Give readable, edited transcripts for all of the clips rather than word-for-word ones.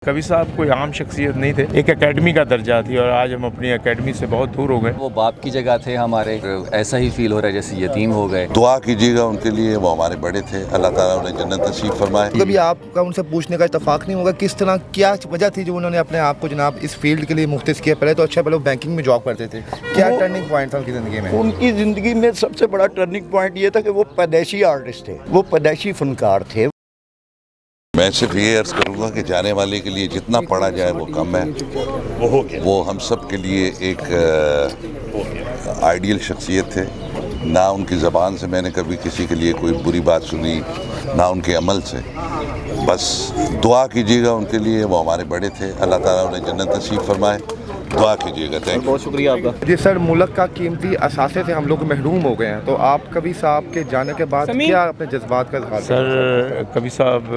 کبھی صاحب کوئی عام شخصیت نہیں تھے، ایک اکیڈمی کا درجہ تھی اور آج ہم اپنی اکیڈمی سے بہت دور ہو گئے۔ وہ باپ کی جگہ تھے ہمارے، ایسا ہی فیل ہو رہا ہے جیسے یتیم ہو گئے۔ دعا کیجیے گا ان کے لیے، وہ ہمارے بڑے تھے، اللہ تعالیٰ انہیں جنت نصیب فرمائے۔ کبھی آپ کا ان سے پوچھنے کا اتفاق نہیں ہوگا کس طرح کیا وجہ تھی جو انہوں نے اپنے آپ کو جناب اس فیلڈ کے لیے مختص کیا؟ پہلے تو پہلے وہ بینکنگ میں جاب کرتے تھے، کیا ٹرننگ پوائنٹ تھا ان کی زندگی میں؟ ان کی زندگی میں سب سے بڑا ٹرننگ پوائنٹ یہ تھا کہ وہ پیدائشی آرٹسٹ تھے، وہ پیدائشی فنکار تھے۔ میں صرف یہ عرض کروں گا کہ جانے والے کے لیے جتنا پڑھا جائے وہ کم ہے۔ وہ ہم سب کے لیے ایک آئیڈیل شخصیت تھے۔ نہ ان کی زبان سے میں نے کبھی کسی کے لیے کوئی بری بات سنی، نہ ان کے عمل سے۔ بس دعا کیجیے گا ان کے لیے، وہ ہمارے بڑے تھے، اللہ تعالیٰ انہیں جنت نصیب فرمائے۔ دعا کیجیے گا۔ تھینک یو، بہت شکریہ آپ کا۔ جی سر، ملک کا قیمتی اثاثے سے ہم لوگ محروم ہو گئے ہیں، تو آپ کبھی صاحب کے جانے کے بعد کیا اپنے جذبات کا اظہار؟ سر کبھی صاحب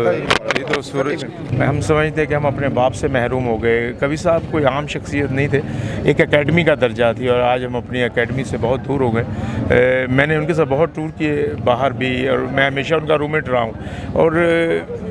یہ تو سورج ہم سمجھتے ہیں کہ ہم اپنے باپ سے محروم ہو گئے۔ کبھی صاحب کوئی عام شخصیت نہیں تھے، ایک اکیڈمی کا درجہ تھی اور آج ہم اپنی اکیڈمی سے بہت دور ہو گئے۔ میں نے ان کے ساتھ بہت ٹور کیے باہر بھی، اور میں ہمیشہ ان کا روم میٹ رہا ہوں، اور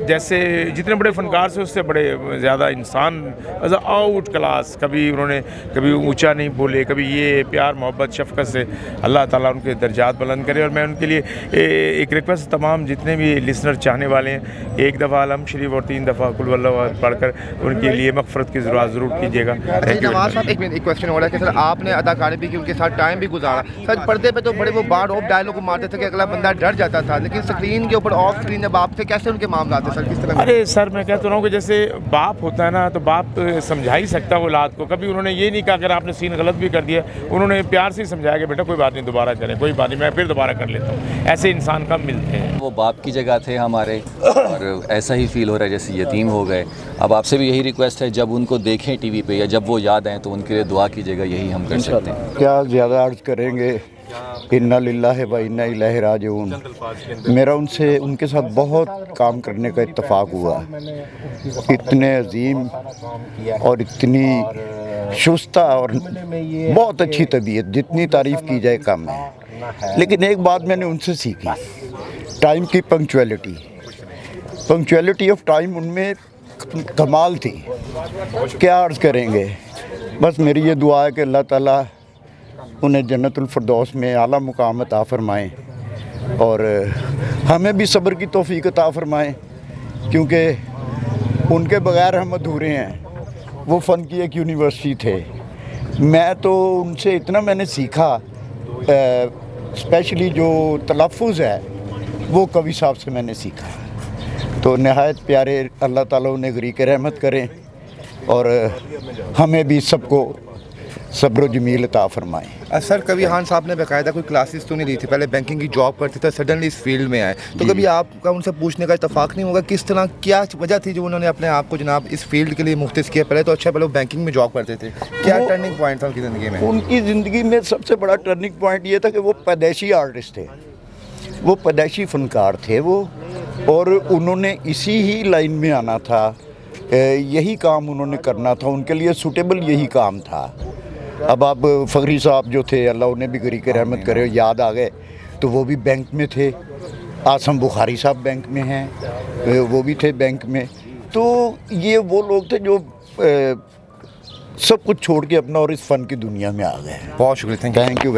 جیسے جتنے بڑے فنکار سے اس سے بڑے زیادہ انسان ایز اے آؤٹ کلاس۔ کبھی انہوں نے کبھی اونچا نہیں بولے، کبھی یہ پیار محبت شفقت سے اللہ تعالیٰ ان کے درجات بلند کرے۔ اور میں ان کے لیے ایک ریکویسٹ تمام جتنے بھی لسنر چاہنے والے ہیں، ایک دفعہ عالم شریف اور 3 دفعہ قل ہو اللہ احد پڑھ کر ان کے لیے مغفرت کی ضرور کیجیے گا۔ نواز صاحب ایک کویسچن ہو رہا ہے کہ سر آپ نے اداکاری بھی کی، ان کے ساتھ ٹائم بھی گزارا۔ سر پردے پہ تو بڑے وہ بار آف ڈائلاگ مارتے تھے کہ اگلا بندہ ڈر جاتا تھا، لیکن اسکرین کے اوپر آف اسکرین جب آپ تھے کیسے ان کے معاملات تھے سر، کس طرح؟ ارے سر میں کہتا رہا ہوں کہ جیسے باپ ہوتا ہے نا، تو باپ سمجھا ہی سکتا ہے اولاد کو۔ کبھی انہوں نے یہ نہیں کہا اگر آپ نے سین غلط بھی کر دیا، انہوں نے پیار سے ہی سمجھایا کہ بیٹا کوئی بات نہیں، دوبارہ کریں، کوئی بات نہیں، میں پھر دوبارہ کر لیتا ہوں۔ ایسے انسان کم ملتے ہیں۔ وہ باپ کی جگہ تھے ہمارے، اور ایسا ہی فیل ہو رہا ہے جیسے یتیم ہو گئے۔ اب آپ سے بھی یہی ریکویسٹ ہے، جب ان کو دیکھیں ٹی وی پہ یا جب وہ یاد آئیں تو ان کے لیے دعا کیجیے گا، یہی ہم کر سکتے ہیں۔ کیا زیادہ عرض کریں گے، انا للہ و انا الیہ راجعون۔ میرا ان سے ان کے ساتھ بہت کام کرنے کا اتفاق ہوا، اتنے عظیم اور اتنی شستہ اور بہت اچھی طبیعت، جتنی تعریف کی جائے کم ہے۔ لیکن ایک بات میں نے ان سے سیکھی، ٹائم کی پنکچویلٹی آف ٹائم ان میں کمال تھی۔ کیا عرض کریں گے، بس میری یہ دعا ہے کہ اللہ تعالیٰ انہیں جنت الفردوس میں اعلیٰ مقام عطا فرمائیں، اور ہمیں بھی صبر کی توفیق عطا فرمائیں، کیونکہ ان کے بغیر ہم ادھورے ہیں۔ وہ فن کی ایک یونیورسٹی تھے۔ میں تو ان سے اتنا میں نے سیکھا، اسپیشلی جو تلفظ ہے وہ کبھی صاحب سے میں نے سیکھا۔ تو نہایت پیارے، اللہ تعالیٰ انہیں غریق رحمت کریں، اور ہمیں بھی سب کو صبر و جمیل عطا فرمائیں۔ سر کبھی خان صاحب نے باقاعدہ کوئی کلاسز تو نہیں لی تھی، پہلے بینکنگ کی جاب کرتے تھے، سڈنلی اس فیلڈ میں آئے، تو کبھی آپ کا ان سے پوچھنے کا اتفاق نہیں ہوگا کس طرح کیا وجہ تھی جو انہوں نے اپنے آپ کو جناب اس فیلڈ کے لیے مختص کیا؟ پہلے تو پہلے وہ بینکنگ میں جاب کرتے تھے، کیا ٹرننگ پوائنٹ تھا ان کی زندگی میں؟ ان کی زندگی میں سب سے بڑا ٹرننگ پوائنٹ یہ تھا کہ وہ پیدائشی آرٹسٹ تھے، وہ پیدائشی فنکار تھے وہ، اور انہوں نے اسی ہی لائن میں آنا تھا، یہی کام انہوں نے کرنا تھا، ان کے لیے سوٹیبل یہی کام تھا۔ اب آپ فخری صاحب جو تھے، اللہ انہیں بھی غریق رحمت کرے، یاد آ گئے، تو وہ بھی بینک میں تھے۔ عاصم بخاری صاحب بینک میں ہیں، وہ بھی تھے بینک میں۔ تو یہ وہ لوگ تھے جو سب کچھ چھوڑ کے اپنا اور اس فن کی دنیا میں آ گئے۔ بہت شکریہ، تھینک یو۔